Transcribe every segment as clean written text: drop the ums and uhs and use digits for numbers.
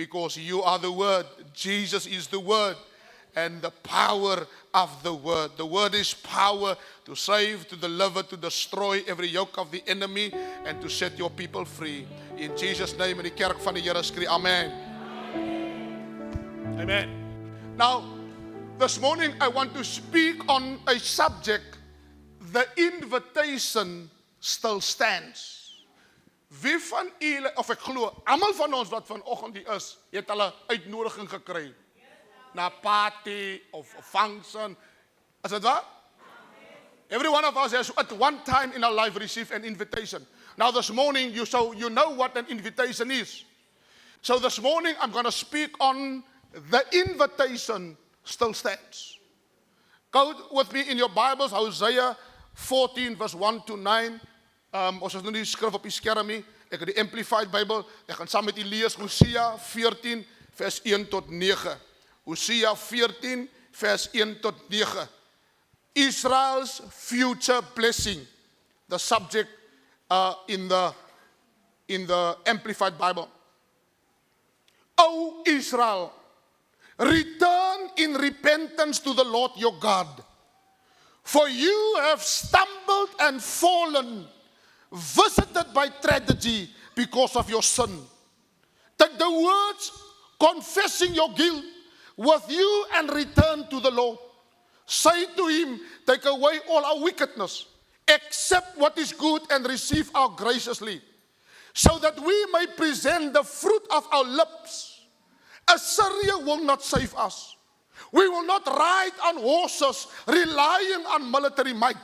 because you are the Word. Jesus is the Word and the power of the Word. The Word is power to save, to deliver, to destroy every yoke of the enemy and to set your people free. In Jesus' name, in die kerk van die Here skree, Amen. Amen. Now, this morning I want to speak on a subject, the invitation still stands. Wie van julle, of ek glo, almal van ons wat vanoggend hier is, het hulle uitnodiging gekry na party of function. Is dit waar? Every one of us has at one time in our life received an invitation. Now this morning, you know what an invitation is. So this morning, I'm going to speak on the invitation still stands. Go with me in your Bibles, Hosea 14 verse 1 to 9. Ons is nou nie skrif op die skerm nie. Ek het die Amplified Bible. Ek gaan saam met u lees Hosea 14 vers 1 tot 9. Hosea 14 vers 1 tot 9. Israel's future blessing. The subject in the Amplified Bible. O Israel, return in repentance to the Lord your God. For you have stumbled and fallen, visited by tragedy because of your sin. Take the words confessing your guilt with you and return to the Lord. Say to him, take away all our wickedness, accept what is good and receive our graciously, so that we may present the fruit of our lips. Assyria will not save us. We will not ride on horses relying on military might.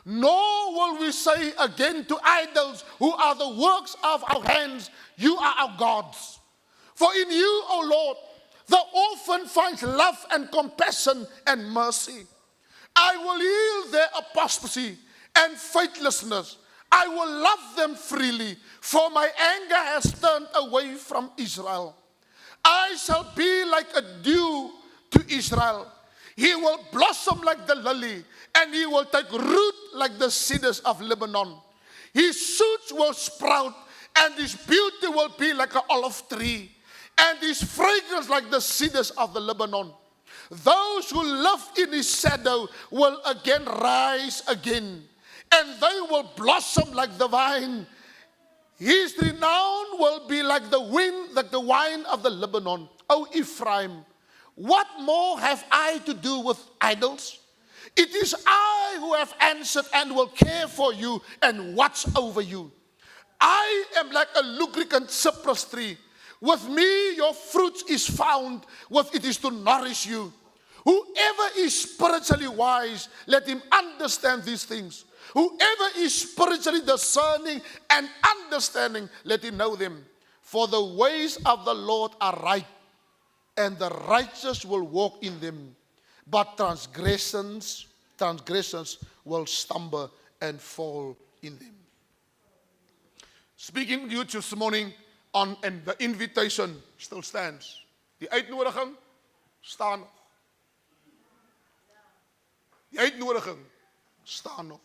Nor will we say again to idols who are the works of our hands, you are our gods. For in you, O Lord, the orphan finds love and compassion and mercy. I will heal their apostasy and faithlessness. I will love them freely, for my anger has turned away from Israel. I shall be like a dew to Israel. He will blossom like the lily, and he will take root like the cedars of Lebanon. His shoots will sprout, and his beauty will be like an olive tree, and his fragrance like the cedars of the Lebanon. Those who live in his shadow will again rise again, and they will blossom like the vine. His renown will be like the wind, like the wine of the Lebanon. O Ephraim, what more have I to do with idols? It is I who have answered and will care for you and watch over you. I am like a lubricant cypress tree. With me your fruit is found, with it is to nourish you. Whoever is spiritually wise, let him understand these things. Whoever is spiritually discerning and understanding, let him know them. For the ways of the Lord are right, and the righteous will walk in them. But transgressions will stumble and fall in them. Speaking to you this morning on, and the invitation still stands. Die uitnodiging staan nog. Die uitnodiging staan nog.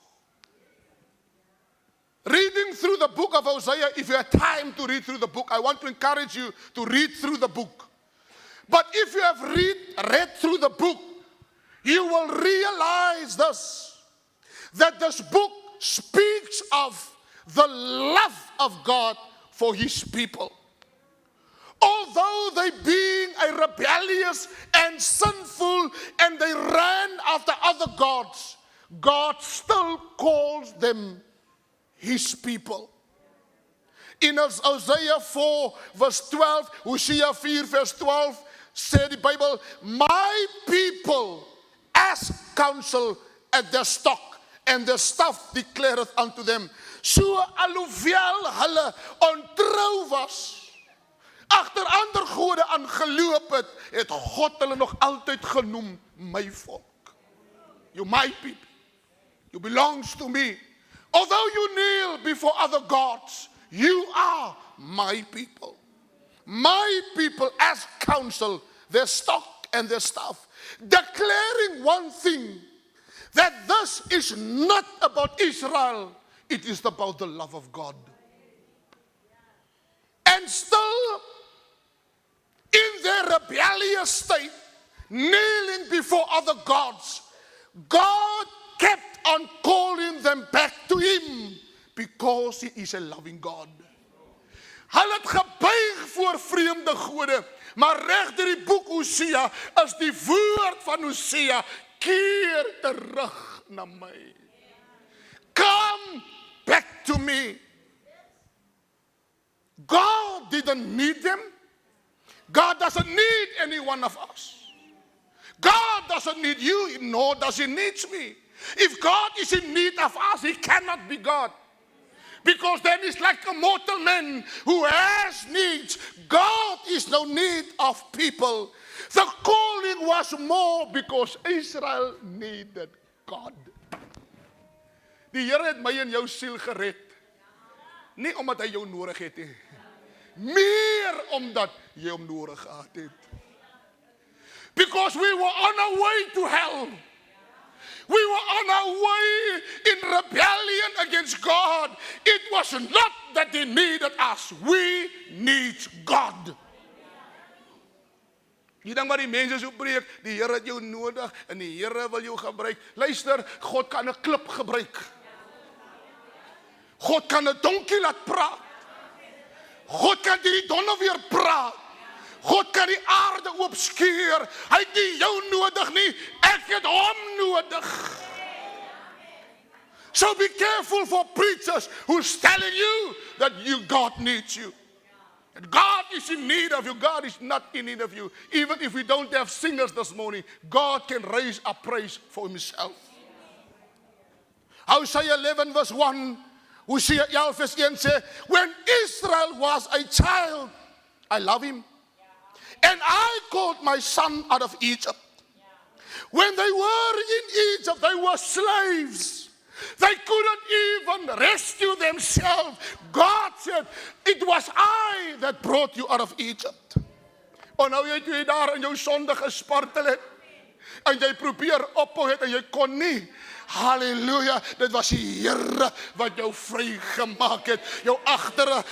Reading through the book of Hosea, if you have time to read through the book, I want to encourage you to read through the book. But if you have read through the book, you will realize this, that this book speaks of the love of God for his people. Although they being a rebellious and sinful and they ran after other gods, God still calls them his people. In Hosea 4 verse 12, Hosea 4 verse 12, said the Bible, my people ask counsel at their stock, and their staff declareth unto them. So alhoewel hulle ontrou was, agter ander gode aangeloop het God hulle nog altyd genoem my volk. You my people. You belongs to me. Although you kneel before other gods, you are my people. My people ask counsel, their stock and their staff, declaring one thing, that this is not about Israel, it is about the love of God. And still, rebellious state, kneeling before other gods, God kept on calling them back to Him because He is a loving God. Hulle het gebuig voor vreemde gode, maar reg deur die boek Hosea is die woord van Hosea, keer terug na my. Come back to me. God didn't need them. God doesn't need any one of us. God doesn't need you, nor does He need me. If God is in need of us, He cannot be God. Because then it's like a mortal man who has needs. God is no need of people. The calling was more because Israel needed God. Die Here het my en jou siel gered. Nie omdat hy jou nodig het nie. Meer omdat jy hom nodig gehad het. Because we were on our way to hell. We were on our way in rebellion against God. It was not that He needed us. We need God. Jy dink maar die mense so preek, die Here het jou nodig en die Here wil jou gebruik. Luister, God kan 'n klip gebruik. God kan 'n donkie laat praat. God kan die donder weer praat. God kan die aarde oopskeur. Hy het nie jou nodig nie, ek het hom nodig. So be careful for preachers who's telling you that God needs you. That God is in need of you. God is not in need of you. Even if we don't have singers this morning, God can raise a praise for Himself. Hosea 11 verse 1, Hosea 11 verse 1 sê, when Israel was a child, I love him. And I called my son out of Egypt. When they were in Egypt, they were slaves. They couldn't even rescue themselves. God said, it was I that brought you out of Egypt. Nou jy toe jy daar in jou sonde gespartel het, en jy probeer ophou het, en jy kon nie. Halleluja, dit was die Here wat jou vrygemaak het. Jou agter 'n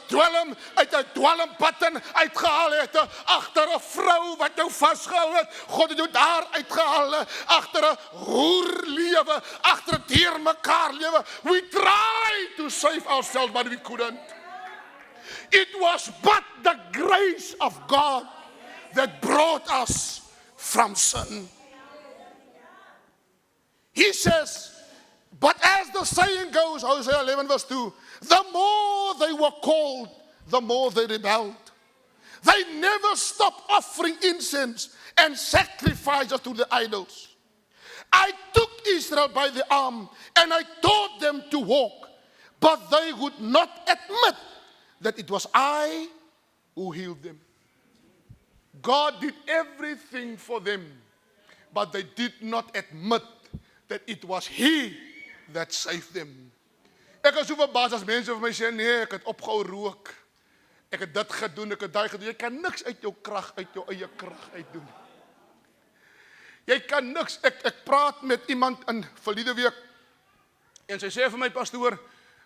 dwelm, uit 'n dwelmpad uitgehaal het. Agter 'n vrou wat jou vasgehou het. God het jou daar uitgehaal. Agter 'n hoerlewe, agter 'n deurmekaar lewe. We tried to save ourselves, but we couldn't. It was but the grace of God that brought us from sin. He says, but as the saying goes, Hosea 11 verse 2, the more they were called, the more they rebelled. They never stopped offering incense and sacrifices to the idols. I took Israel by the arm and I taught them to walk, but they would not admit that it was I who healed them. God did everything for them, but they did not admit that it was He that saved them. Ek is so verbaas as mense vir my sê, nee, ek het opgehou rook. Ek het dit gedoen, ek het daai gedoen. Jy kan niks uit jou krag, uit jou eie krag uitdoen. Jy kan niks. Ek praat met iemand in verlede week, en sy sê vir my, pastoor,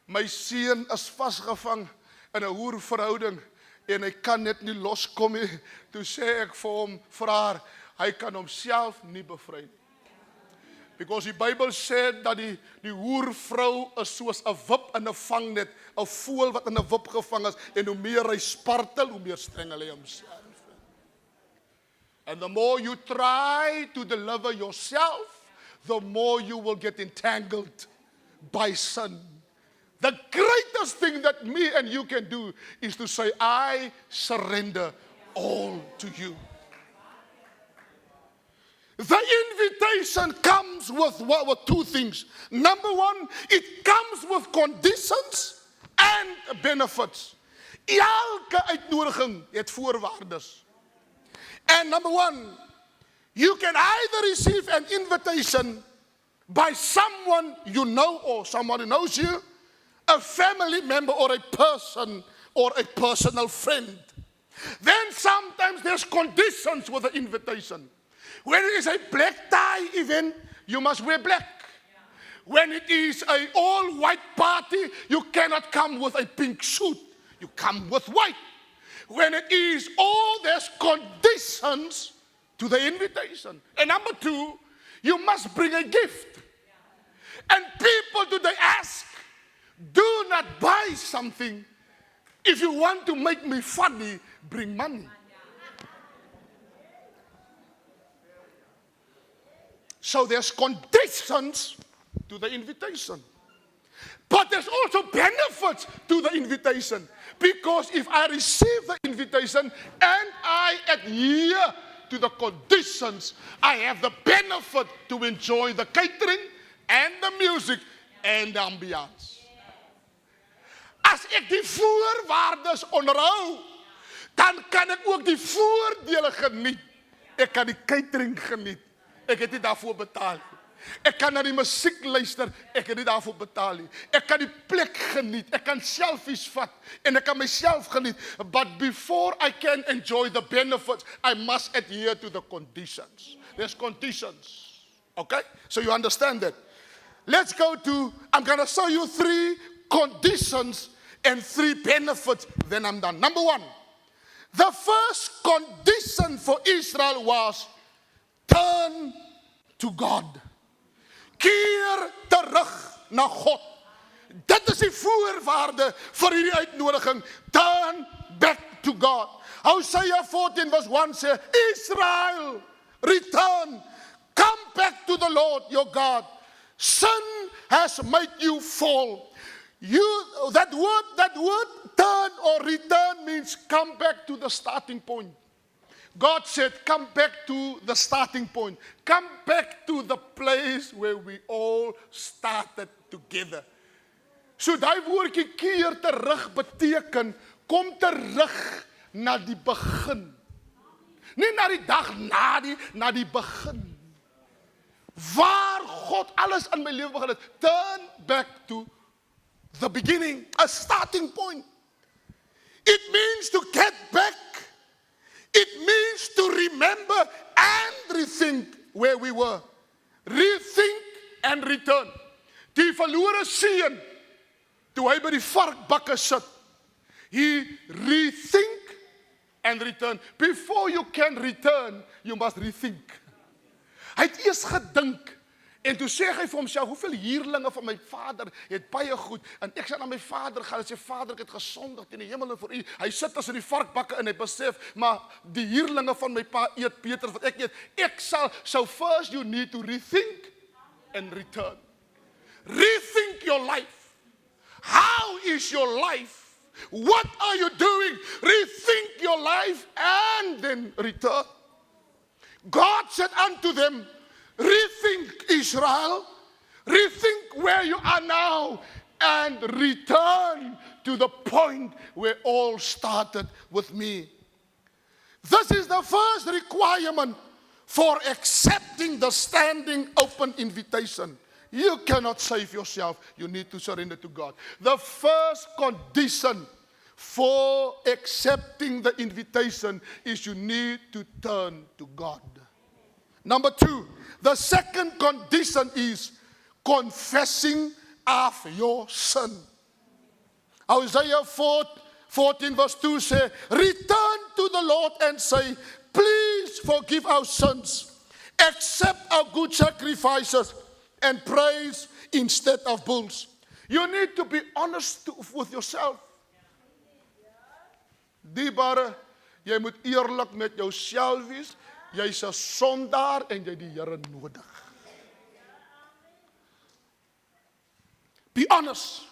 my seun is vasgevang in 'n hoerverhouding, en hy kan net nie loskom nie. Toe sê ek vir hom, vir haar, hy kan homself nie bevry nie. Because die Bybel sê dat die hoervrou is soos 'n wip in 'n vangnet, 'n voël wat in 'n wip gevang is, en hoe meer hy spartel, hoe meer streng hy homself. And the more you try to deliver yourself, the more you will get entangled by sin. The greatest thing that me and you can do is to say, I surrender all to you. The invitation comes with two things. Number one, it comes with conditions and benefits. Elke uitnodiging het voorwaardes. And number one, you can either receive an invitation by someone you know or someone who knows you, a family member or a person or a personal friend. Then sometimes there's conditions with the invitation. When it is a black tie event, you must wear black. When it is an all-white party, you cannot come with a pink suit. You come with white. When it is there's conditions to the invitation. And number two, you must bring a gift. And people today ask, do not buy something. If you want to make me funny, bring money. So there's conditions to the invitation. But there's also benefits to the invitation. Because if I receive the invitation and I adhere to the conditions, I have the benefit to enjoy the catering and the music and the ambiance. As ek die voorwaardes onderhou, dan kan ek ook die voordele geniet. Ek kan die catering geniet. Ek het nie daarvoor betaal nie. Ek kan na die musiek luister, ek het nie daarvoor betaal nie. Ek kan die plek geniet, ek kan selfies vat en ek kan myself geniet. But before I can enjoy the benefits, I must adhere to the conditions. There's conditions. Okay? So you understand that. Let's go to, I'm going to show you 3 conditions and 3 benefits, then I'm done. Number 1, the first condition for Israel was turn to God. Keer terug na God. Dit is die voorwaarde vir hierdie uitnodiging. Turn back to God. Hosea 14 verse 1 sê, Israel, return, come back to the Lord your God. Sin has made you fall. That word turn or return means come back to the starting point. God said, come back to the starting point. Come back to the place where we all started together. So daai woordjie keer terug beteken, kom terug na die begin. Nie na die dag na die begin. Waar God alles in my lewe begin het. Turn back to the beginning, a starting point. It means to get back. It means to remember and rethink where we were. Rethink and return. Die verlore seun, toe hy by die varkbakke sit, he rethink and return. Before you can return, you must rethink. Hy het eers gedink, en toe sê hy vir homself, hoeveel huurlinge van my vader het baie goed, en ek sê na my vader gaan, en sê, vader, ek het gesondig in die hemel en vir u. Hy sit tussen die varkbakke en hy besef, maar die huurlinge van my pa eet beter wat ek eet. So first you need to rethink and return. Rethink your life. How is your life? What are you doing? Rethink your life and then return. God said unto them, rethink Israel, rethink where you are now, and return to the point where all started with me. This is the first requirement for accepting the standing open invitation. You cannot save yourself. You need to surrender to God. The first condition for accepting the invitation is you need to turn to God. Number 2, the second condition is confessing of your sin. Isaiah 14 verse 2 says, return to the Lord and say, please forgive our sins, accept our good sacrifices, and praise instead of bulls. You need to be honest with yourself. Diebare, jy moet eerlik met jouself wees. Jy's 'n sondaar en jy die Here nodig. Be honest.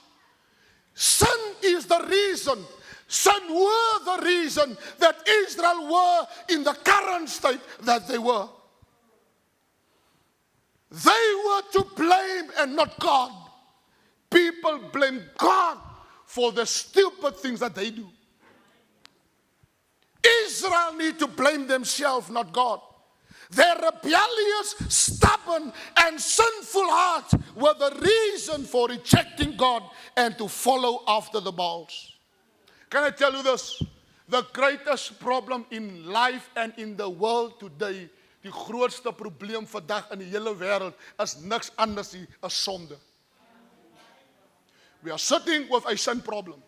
Sin is the reason, sin were the reason that Israel were in the current state that they were. They were to blame and not God. People blame God for the stupid things that they do. Israel need to blame themselves, not God. Their rebellious, stubborn, and sinful hearts were the reason for rejecting God and to follow after the Baals. Can I tell you this? The greatest problem in life and in the world today, die grootste probleem vandag in die hele wêreld is niks anders as sonde. We are sitting with a sin problem.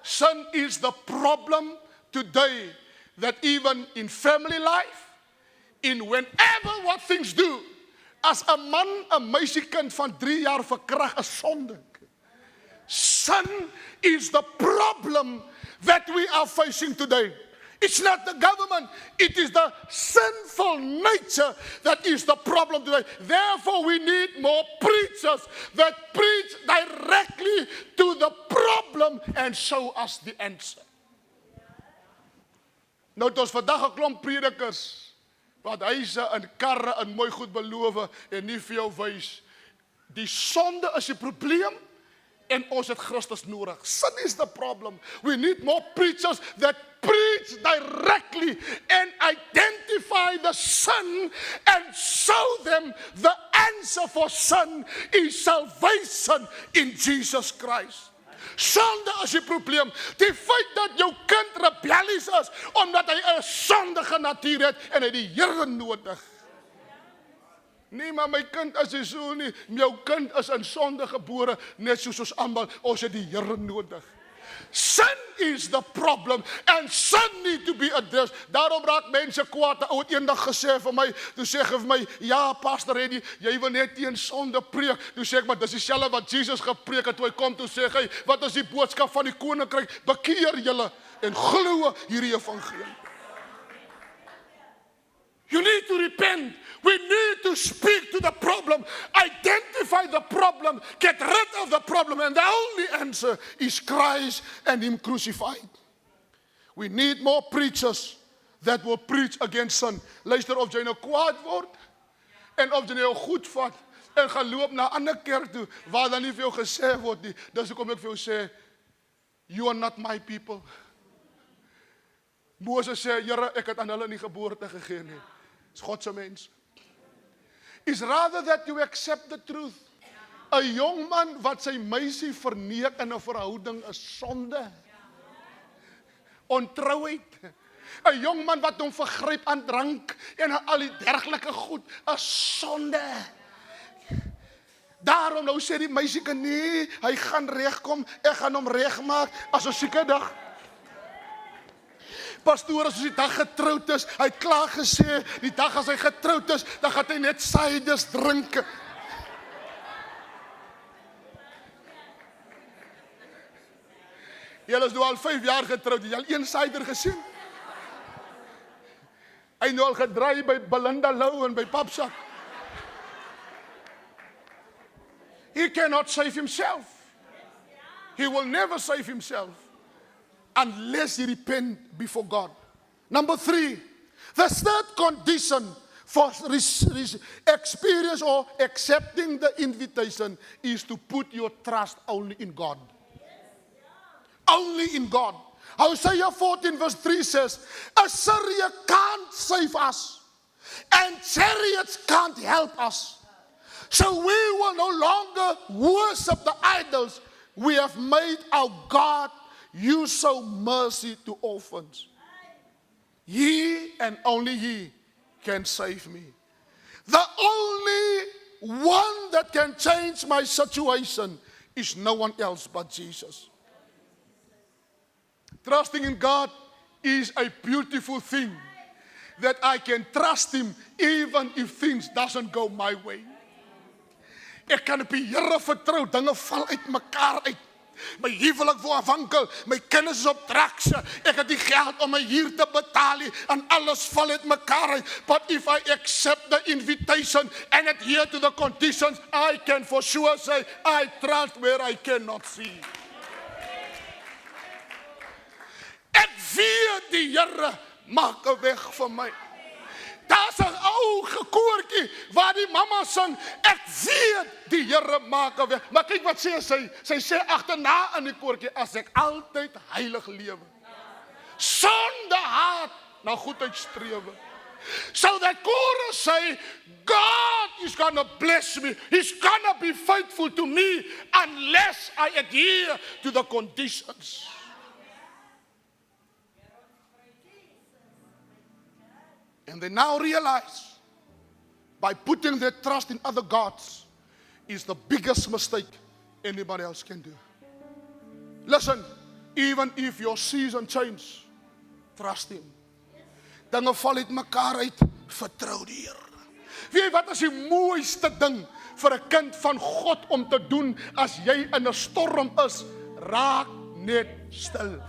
Sin is the problem today that even in family life, in whenever what things do. As 'n man 'n meisiekind van 3 jaar verkrag is sonde. Sin is the problem that we are facing today. It's not the government, it is the sinful nature that is the problem today. Therefore, we need more preachers that preach directly to the problem and show us the answer. Nou, het ons vandag 'n klomp predikers wat huise en karre en mooi goed beloof en nie vir jou wys. Die sonde is die probleem en ons het Christus nodig. Sin is the problem. We need more preachers that preach directly and identify the sin and show them the answer for sin is salvation in Jesus Christ. Sonde is die probleem. Die feit dat jou kind rebellies is omdat hy 'n sondige natuur het en hy die Here nodig. Nee, maar my kind is nie so nie. Jou kind is in sonde gebore, net soos ons almal. Ons het die Here nodig. Sin is the problem and sin need to be addressed. Daarom raak mense kwaad. 'n Ou het eendag gesê vir my, toe sê hy vir my, ja, pastor Eddie, jy wil net teen sonde preek. Toe sê ek, maar dis dieselfde wat Jesus gepreek het toe hy kom, toe sê hy, wat is die boodskap van die koninkryk? Bekeer julle en glo hierdie evangelie. You need to repent. We need to speak to the problem, identify the problem, get rid of the problem, and the only answer is Christ and Him crucified. We need more preachers that will preach against sin. Luister, of jy nou kwaad word, en of jy nou goed vat, en gaan loop na 'n ander kerk toe, waar dan nie vir jou gesê word nie, dis hoekom ek vir jou sê, you are not my people. Moses sê, Here, ek het aan hulle nie geboorte gegee nie. Dis God se mens. Is rather that you accept the truth. 'n Jong man wat sy meisie verneek in 'n verhouding is sonde. Ontrouheid. 'n Jong man wat hom vergryp aan drank en aan al die dergelike goed is sonde. Daarom nou sê die meisiekind, nee, hy gaan regkom, ek gaan hom regmaak as 'n sieke dag. Pastoor, as die dag getroud is, hy het klaar gesê, die dag as hy getroud is, dan gaan hy net ciders drink. Julle is nou al 5 jaar getroud, het jy al een cider gesien? Hy nou al gedraai by Belinda Lou en by Papsak. He cannot save himself. He will never save himself unless he repent before God. Number 3, the third condition for experience or accepting the invitation is to put your trust only in God. Only in God. Hosea 14 verse 3 says, Assyria can't save us and chariots can't help us. So we will no longer worship the idols we have made our God. You show mercy to orphans. He and only He can save me. The only one that can change my situation is no one else but Jesus. Trusting in God is a beautiful thing. That I can trust Him even if things doesn't go my way. Ek kan op die Here vertrou, dinge val uit mekaar uit. My huwelik word afwankel, my kinders is op drugs, ek het nie geld om my huur te betaal nie, en alles val uit mekaar uit. But if I accept the invitation and adhere to the conditions, I can for sure say, I trust where I cannot see. Ek weet die Here maak 'n weg vir my. Daar's 'n ou gekoortjie waar die mamma sing, ek weet die Here maak 'n weg. Maar kyk wat sê sy. Sy sê agterna in die koortjie, as ek altyd heilig lewe. Sonder haat na goedheid strewe. So that chorus say, God is gonna bless me. He's gonna be faithful to me unless I adhere to the conditions. And they now realize by putting their trust in other gods is the biggest mistake anybody else can do. Listen, even if your season changes, trust Him. Dinge val uit mekaar uit. vertrou die Here. Weet jy wat is die mooiste ding vir 'n kind van God om te doen as jy in 'n storm is? Raak net stil.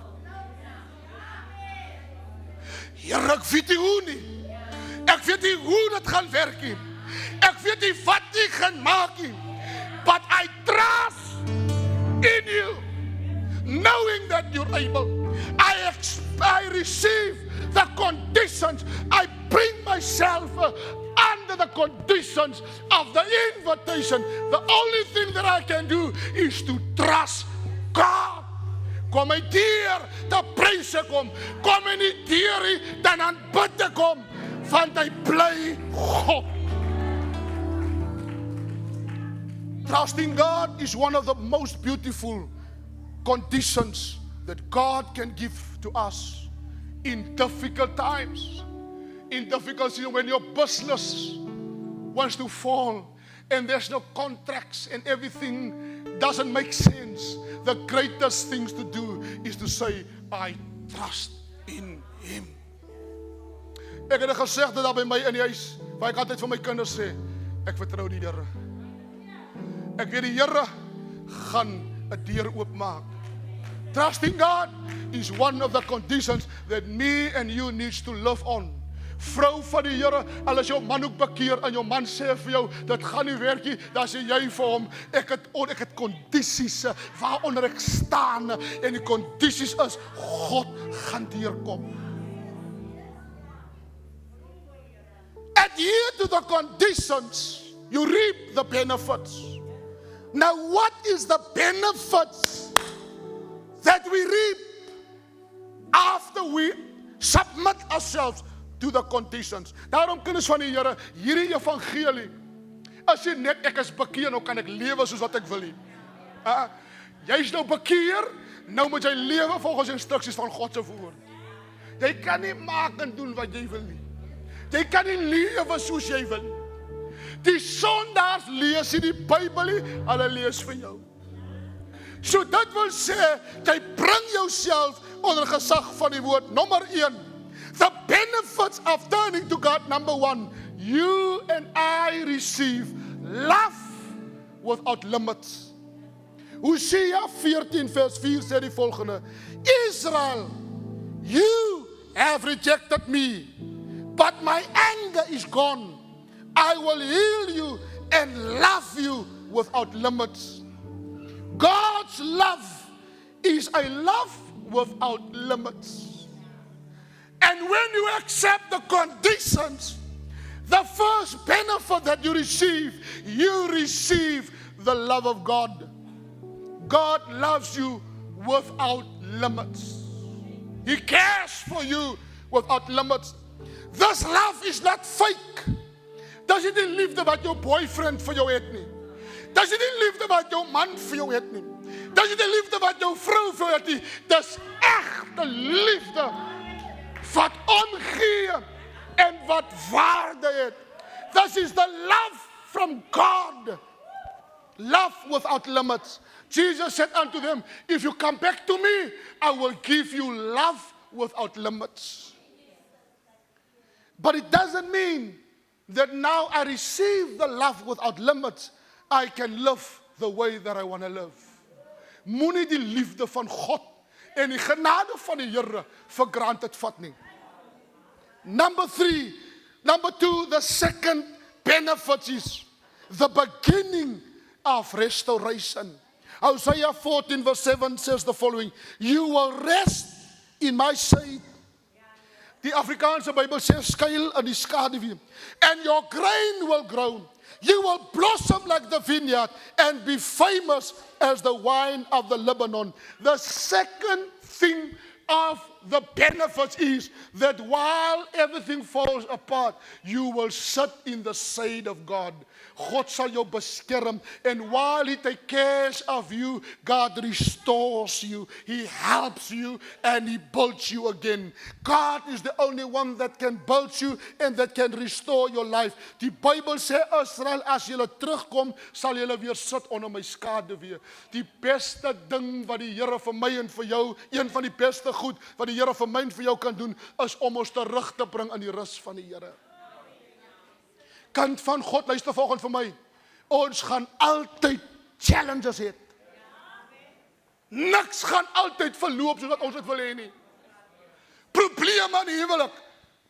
Here, ek weet nie hoe nie. Ek weet nie hoe dit gaan werk nie. Ek weet nie wat ek gaan maak nie. But I trust in you, knowing that you're able. I receive the conditions. I bring myself under the conditions of the invitation. The only thing that I can do is to trust God. Kom my deur, te pryse kom. Kom my nie deur, dan aanbid ek kom. Want hy bly God. Trusting God is one of the most beautiful conditions that God can give to us in difficult times. In difficult seasons, when your business wants to fall and there's no contracts and everything doesn't make sense, the greatest things to do is to say, I trust in Him. Ek het 'n gesegde daar by my in die huis, waar ek altyd vir my kinders sê, ek vertrou die Here. Ek weet die Here gaan 'n deur oopmaak. Trusting God is one of the conditions that me and you needs to live on. Vrou van die Here, al is jou man ook bekeer en jou man sê vir jou, dit gaan nie werk nie, dan sê jy vir hom, ek het kondisies waaronder ek staan, en die kondisies is, God gaan deurkom. Adhere to the conditions, you reap the benefits. Now what is the benefits that we reap after we submit ourselves to the conditions? Daarom kinders van die Here, hierdie evangelie, as jy net ek is bekeer, nou kan ek lewe soos wat ek wil nie. Jy is nou bekeer, nou moet jy lewe volgens instruksies van God se woord. Jy kan nie maak en doen wat jy wil nie. Jy kan nie lewe soos jy wil nie. Die sondaars lees nie die Bybel nie, hulle lees vir jou. So dit wil sê, jy bring jouself onder gesag van die woord. Nommer 1, the benefits of turning to God. Number 1, you and I receive love without limits. Hosea 14 vers 4 sê die volgende, Israel, you have rejected me, but my anger is gone. I will heal you and love you without limits. God's love is a love without limits. And when you accept the conditions, the first benefit that you receive the love of God. God loves you without limits. He cares for you without limits. This love is not fake. Dis nie die liefde wat jou boyfriend vir jou het nie. Dis nie die liefde wat jou man vir jou het nie. Dis nie die liefde wat jou vrou vir jou het nie. Dis egte liefde wat omgee en wat waarde het. This is the love from God. Love without limits. Jesus said unto them, if you come back to me, I will give you love without limits. But it doesn't mean that now I receive the love without limits, I can live the way that I want to live. Moenie die liefde van God en die genade van die Here vir granted vat nie. Number 2, the second benefit is the beginning of restoration. Hosea 14 verse 7 says the following, you will rest in my shade. Die Afrikaanse Bybel sê skuil in die skaduwee. And your grain will grow. You will blossom like the vineyard and be famous as the wine of the Lebanon. The second thing of the benefits is that while everything falls apart, you will sit in the shade of God. God sal jou beskerm, and while He takes care of you, God restores you, He helps you, and He builds you again. God is the only one that can build you and that can restore your life. Die Bybel sê, Israel, as julle terugkom, sal julle weer sit onder my skaduwee. Die beste ding wat die Here vir my en vir jou, een van die beste goed wat die Here vir my en vir jou kan doen, is om ons terug te bring in die rus van die Here. Kind van God, luister volgens vir my. Ons gaan altyd challenges hê. Niks gaan altyd verloop soos wat ons dit wil hê nie. Probleme in die huwelik,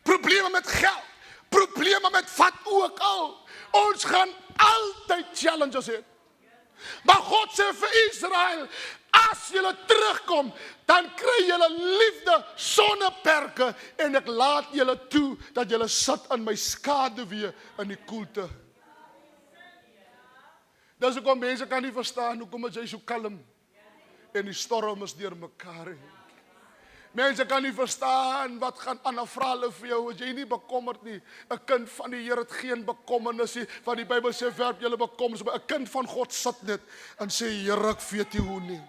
probleme met geld, probleme met wat ook al. Ons gaan altyd challenges hê. Maar God sê vir Israel, as julle terugkom, dan kry julle liefde sonder perke en ek laat julle toe dat julle sit in my skaduwee in die koelte. Dis hoekom mense kan nie verstaan hoekom is jy so kalm en die storm is deur mekaar heen. Mense kan nie verstaan wat gaan Anna vra hulle vir jou as jy nie bekommerd nie. 'n Kind van die Here het geen bekommernis nie, want die Bybel sê werp julle bekommers, maar 'n kind van God sit net en sê Here, ek weet nie hoe nie.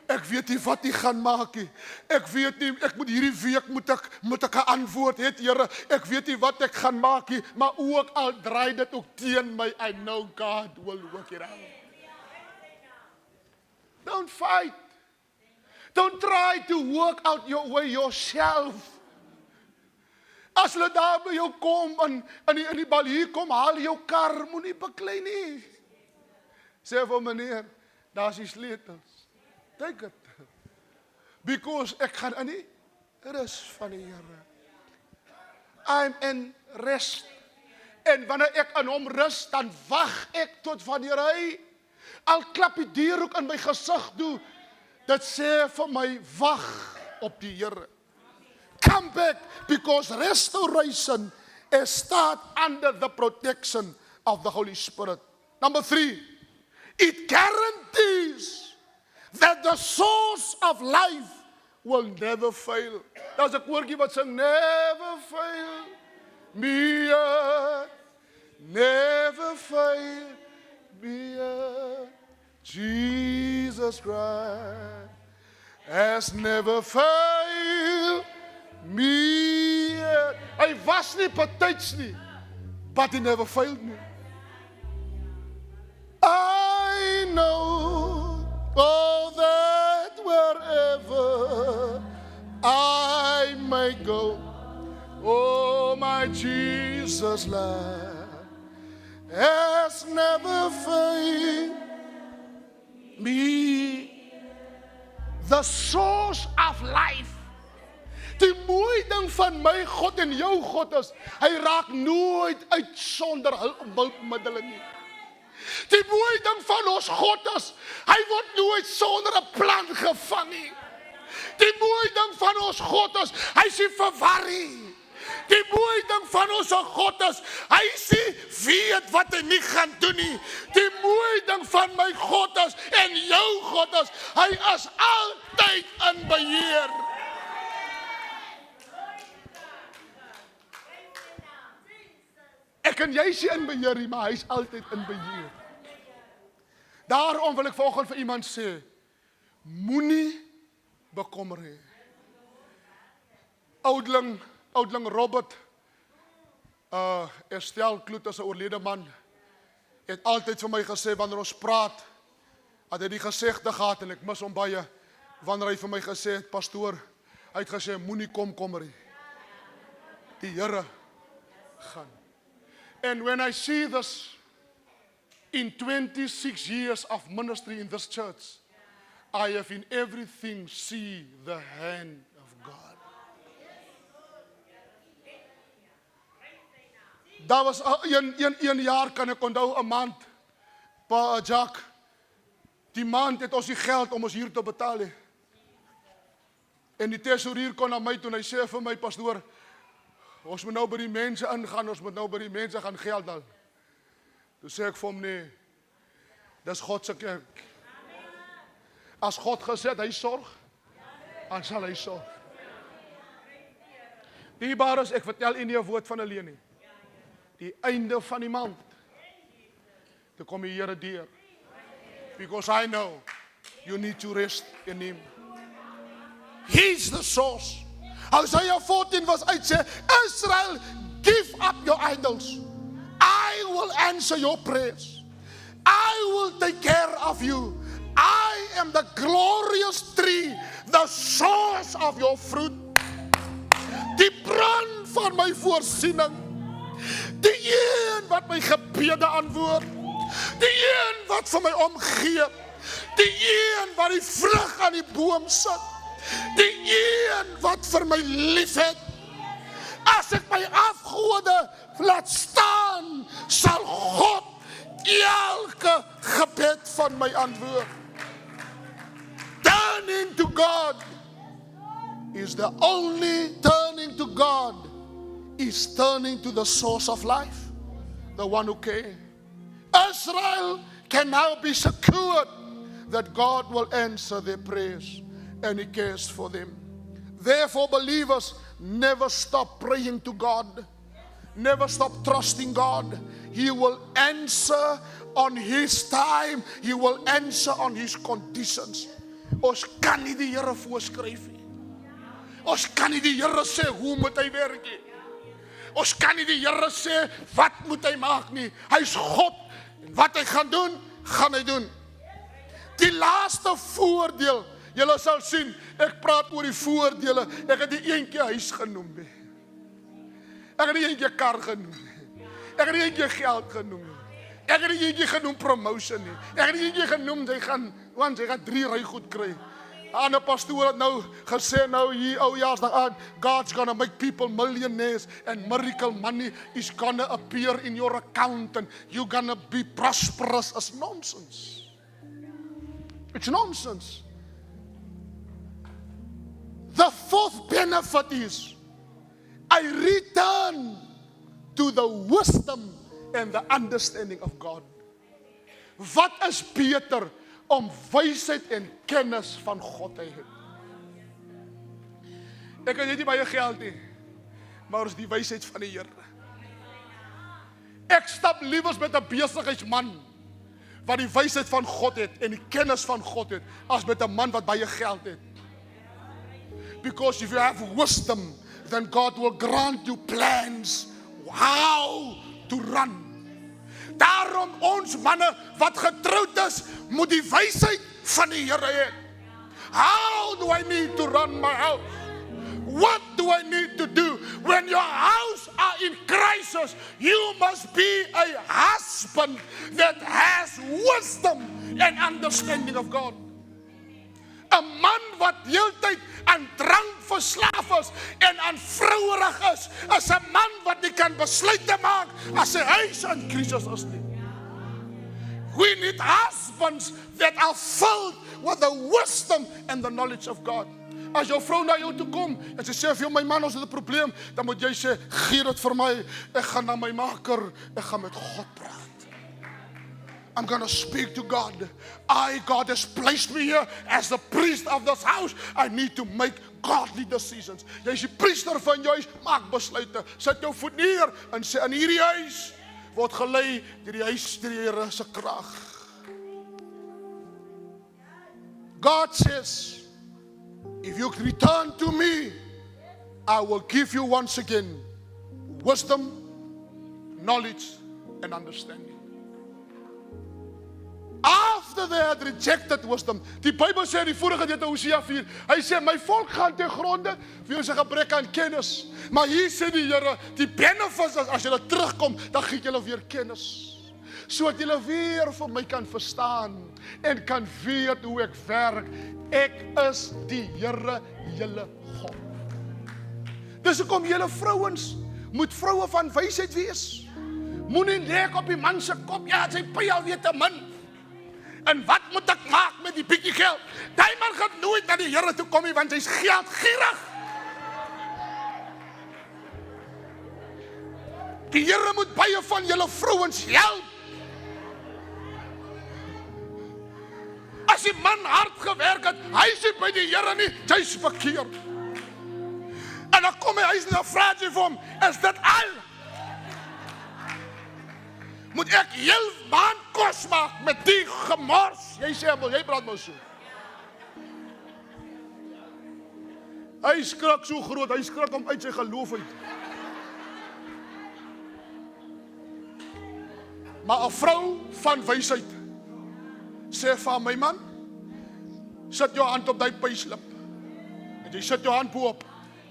Ek weet nie wat jy gaan maak nie. Ek weet nie, ek moet hierdie week moet ek 'n antwoord hê, Here. Ek weet nie wat ek gaan maak nie, maar ook al draai dit ook teen my, I know God will work it out. Don't fight. Don't try to work out your way yourself. As hulle daar by jou kom in die bal hier kom, haal jou kar, moenie beklei nie. Sê vir meneer, daar's die sleutels. Take it. Because ek gaan in die rus van die Here. I'm in rest. En wanneer ek in hom rus, dan wag ek tot wanneer hy al klap die deur ook in my gesig toe. Dit sê vir my, wag op die Here. Come back, because restoration is start under the protection of the Holy Spirit. Number 3, it guarantees that the source of life will never fail. Daar's 'n koortjie wat sing, never fail me yet, never fail me yet. Jesus Christ has never failed me yet. Hy was nie partyds nie, but he never failed me. I know, oh, that wherever I may go, oh, my Jesus life has never failed me. The source of life. Die mooi ding van my God en jou God is, hy raak nooit uit sonder hulpmiddele nie. Die mooi ding van ons God is, hy word nooit sonder 'n plan gevang nie. Die mooi ding van ons God is, hy is nie verwar nie. Die mooi ding van ons God is, hy weet wat hy nie gaan doen nie. Die mooi ding van my God is, en jou God is, hy is altyd in beheer. Ek en jy is nie in beheer nie, maar hy is altyd in beheer. Daarom wil ek vanoggend vir iemand sê, moenie bekommer hê. Oudling Robert, Estelle Kloet as 'n oorlede man, het altyd vir my gesê, wanneer ons praat, het hy die gesegde gehad, en ek mis hom baie, wanneer hy vir my gesê het, pastoor, hy het gesê, moenie kommer nie. Die Here gaan. And when I see this, in 26 years of ministry in this church, I have in everything see the hand of God. Daar was een jaar, kan ek onthou, 'n maand, Pa Jack, die maand het ons die geld om ons huur te betaal he. En die tesourier kon na my toe en hy sê vir my, pastoor, ons moet nou by die mense ingaan, ons moet nou by die mense gaan geld haal. Toe sê ek vir hom, nee, dis God se kerk. As God gesê het, hy sorg, dan sal hy sorg. Dierbares, ek vertel u nie 'n woord van alleen nie. Die einde van die maand, toe kom die Here deur. Because I know you need to rest in him. He's the source. Isaiah 14 vers 8 sê, Israel, give up your idols. I will answer your prayers. I will take care of you. I am the glorious tree, the source of your fruit. Die bron van my voorsiening. Die een wat my gebede antwoord. Die een wat vir my omgee. Die een wat die vrug aan die boom sit. Die een wat vir my lief het. As ek my afgode laat staan, sal God elke gebed van my antwoord. Turning to God is the only turning to God is turning to the source of life, the one who came. Israel can now be secured that God will answer their prayers and He cares for them. Therefore, believers, never stop praying to God. Never stop trusting God. He will answer on His time. He will answer on His conditions. Ons kan nie die Here voorskryf nie. Ons kan nie die Here sê hoe moet hy werk nie. Ons kan nie die Here sê wat moet hy maak nie. Hy is God. En wat hy gaan doen, gaan hy doen. Die laaste voordeel, julle sal sien, ek praat oor die voordele. Ek het die eentjie huis genoem. Ek het die eentjie kar genoem. Ek het die eentjie geld genoem. Ek het die eentjie genoem promotion nie. Ek het die eentjie genoem, want hy gaan 3 rygoed kry. 'n ander pastoor het nou gesê, nou hier oujaarsdag aan, God's gonna make people millionaires and miracle money is gonna appear in your account and you're gonna be prosperous. It's nonsense. It's nonsense. The fourth benefit is, I return to the wisdom and the understanding of God. Wat is beter om wysheid en kennis van God te hê? Ek het nie baie geld nie, maar is die wysheid van die Here. Ek stap liewers met 'n besigheidsman wat die wysheid van God het en die kennis van God het, as met 'n man wat baie geld het. Because if you have wisdom, then God will grant you plans how to run. Daarom ons manne wat getroud is, moet die wysheid van die Here hê. How do I need to run my house? What do I need to do? When your house are in crisis, you must be a husband that has wisdom and understanding of God. 'n man wat heeltyd aan drank verslaaf is en aan vrouerig is 'n man wat nie kan besluite maak as sy huis in krisis is nie. We need husbands that are filled with the wisdom and the knowledge of God. As jou vrou na jou toe kom en sy sê vir jou, my man, ons het 'n probleem, dan moet jy sê, gee dit vir my, ek gaan na my maker, ek gaan met God praat. I'm going to speak to God. God has placed me here as the priest of this house. I need to make godly decisions. Jy is die priester van jou huis, maak besluite. Sit jou voet neer en sê, in hierdie huis word gelei deur die huis deur die Here se krag. God says, if you return to me, I will give you once again wisdom, knowledge, and understanding. After they had rejected wisdom, die Bybel sê in die vorige gedeelte Hosea 4, hy sê, my volk gaan ten gronde weens 'n gebrek aan kennis. Maar hier sê die Here, die benefits is, as julle terugkom, dan gee ek julle weer kennis. Sodat julle weer vir my kan verstaan en kan weet hoe ek werk. Ek is die Here, julle God. Dis hoekom julle vrouens moet vroue van wysheid wees. Moenie lek op die man se kop, ja, sy py al weet te min. En wat moet ek maak met die bietjie geld? Die man gaan nooit na die Here toe kom nie, want hy's geldgierig. Die Here moet baie van julle vrouens help. As die man hard gewerk het, hy is nie by die Here nie, hy's verkeerd. En dan kom hy huis en dan vra jy vir hom, is dit al? Moet ek heel maand kos maak met die gemors? Jy sê, jy praat maar so. Hy skrik so groot, hy skrik om uit sy geloof uit. Maar 'n vrou van wysheid sê vir my man, sit jou hand op die payslip. En jy sit jou hand bo op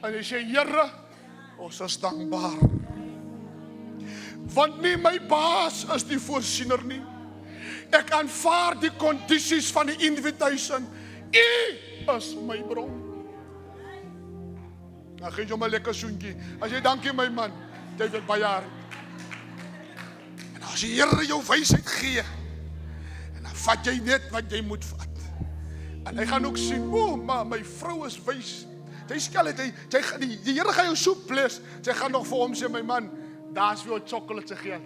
en jy sê, Here, ons is dankbaar. Want nie my baas is die voorsiener nie. Ek aanvaar die kondisies van die invitation. U is my bron. Nou gee jy my lekker soentjie. As jy dankie my man, jy het baie jaar. En as die Here jou wysheid gee, en dan vat jy net wat jy moet vat. En hy gaan ook sien, maar my vrou is wys. Jy skel het, die Here gaan jou so bless. Sy gaan nog vir hom sê, my man, daar's vir jou chocolate se geld.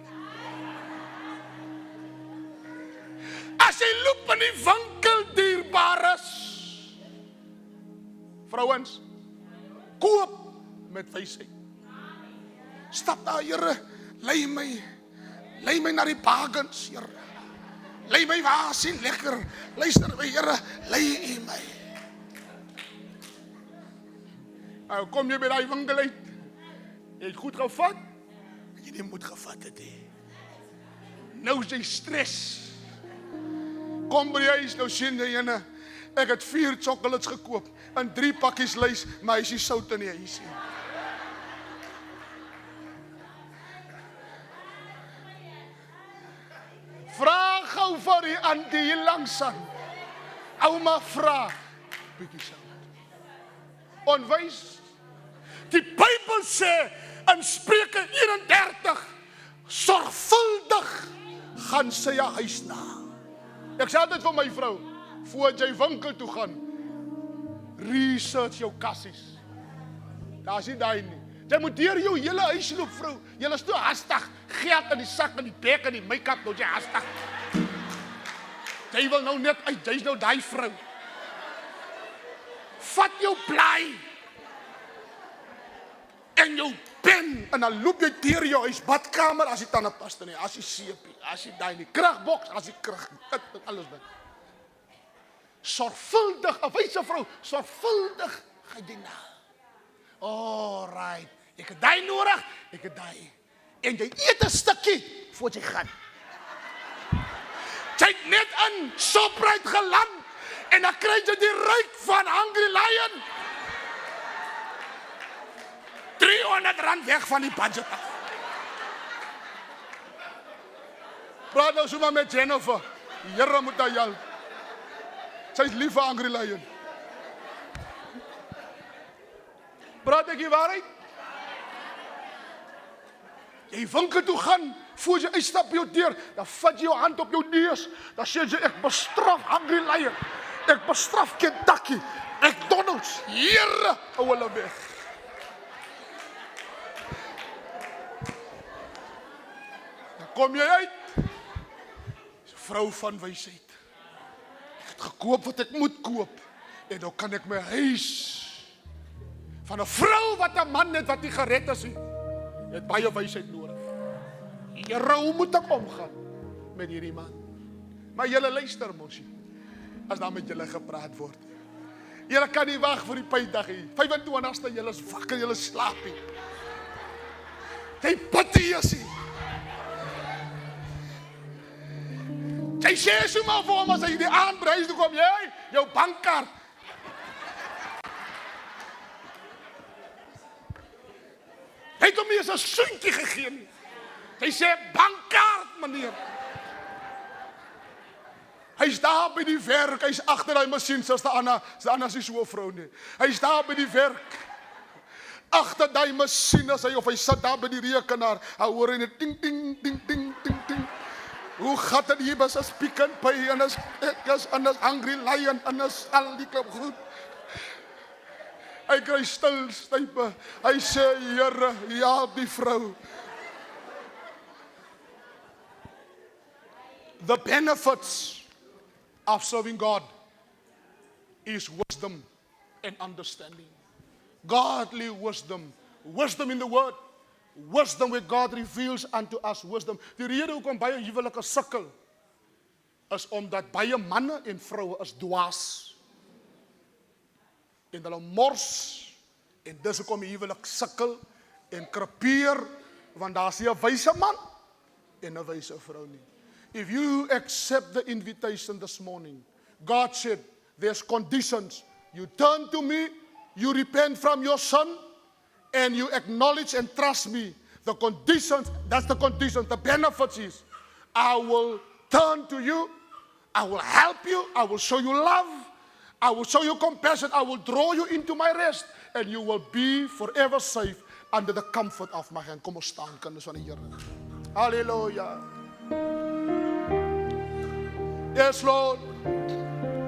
As jy loop in die winkel dierbares, vrouens, koop met wysheid. Stap daar, Here, lei my na die bargains, Here. Lei my waar sien lekker. Luister my, Here, lei my. Nou kom jy by daai winkel uit. Jy het goed gevat. Jy nie moet gevat het nie. Nou is jy stres. Kom by die huis, nou sien jy ene. Ek het 4 chocolates gekoop en 3 pakkies lys, maar hy is nie sout in die huis nie. Vra gou vir die auntie hier langs aan. Ouma vra, bietjie sout. Onwys. Die Bybel sê in Spreuke 31, sorgvuldig gaan sy jou huis na. Ek sê altyd vir my vrou, voordat jy winkel toe gaan, research jou kassies. Daar is nie daai nie. Jy moet deur jou hele huis loop, vrou. Jy is toe hastig, geld in die sak, in die bek, in die make-up, nou jy hastig. Jy wil nou net uit, jy is nou daai vrou. Vat jou blaai en jou pen, en dan loop jy deur jou huis, badkamer, as die tandepasta nie, as die seepie, as die daai nie, kragboks, as die krag, alles dit. Sorgvuldig, 'n wyse vrou, sorgvuldig gaan jy na. Alright, ek het daai nodig, ek het daai. En jy eet 'n stukkie voordat jy gaan. Jy het net in Shoprite geland en dan kry jy die ruik van Hungry Lion. R300 weg van die budget af. Praat nou sommer met Jennifer. Die Here moet haar help. Sy is lief vir Hungry Lion. Praat ek die waarheid? Jy winkel toe gaan, voor jy uitstap by jou deur, dan vat jy jou hand op jou neus, dan sê jy, ek bestraf Hungry Lion, ek bestraf Kentucky, McDonald's, Here, hou hulle weg. Dan kom jy uit, vrou van wysheid. Ek het gekoop wat ek moet koop, en dan kan ek my huis van 'n vrou wat 'n man het wat nie gered is nie, het baie wysheid nodig. Here, hoe moet ek omgaan met hierdie man? Maar julle luister mos, as daar met julle gepraat word. Julle kan nie wag vir die pydag nie. 25ste, julle is wakker, julle slaap nie. Jy pity is nie. Jy sê sommer vir hom as hy die aand by huis toe kom, jy, jou bankkaart. Hy het hom nie eens 'n soentjie gegee nie. Hy sê, bankkaart, meneer. Hy is daar by die werk, hy is agter die masjien, soos Anna is nie so 'n vrou nie. Hy is daar by die werk, agter die masjien, of hy sit daar by die rekenaar, hy hoor hy net ding, ding, ding, ding, ding, ding. Hoe gaat het hier, as Pick n Pay, en as Hungry Lion, en as al die klip goed. Hy kry stil, stype, hy sê, Here, ja, die vrou. The benefits of serving God is wisdom and understanding. Godly wisdom. Wisdom in the word. Wisdom where God reveals unto us wisdom. Die rede hoekom baie huwelike sukkel is omdat baie manne en vroue is dwaas. En hulle mors, en dis hoekom die huwelik sukkel en krepeer, want daar is nie 'n wyse man en 'n wyse vrou nie. If you accept the invitation this morning, God said, there's conditions. You turn to me, you repent from your sin, and you acknowledge and trust me. The conditions, that's the conditions, the benefits is, I will turn to you, I will help you, I will show you love, I will show you compassion, I will draw you into my rest, and you will be forever safe under the comfort of my hand. Kom ons staan, kinders van die Here. Hallelujah. Yes, Lord.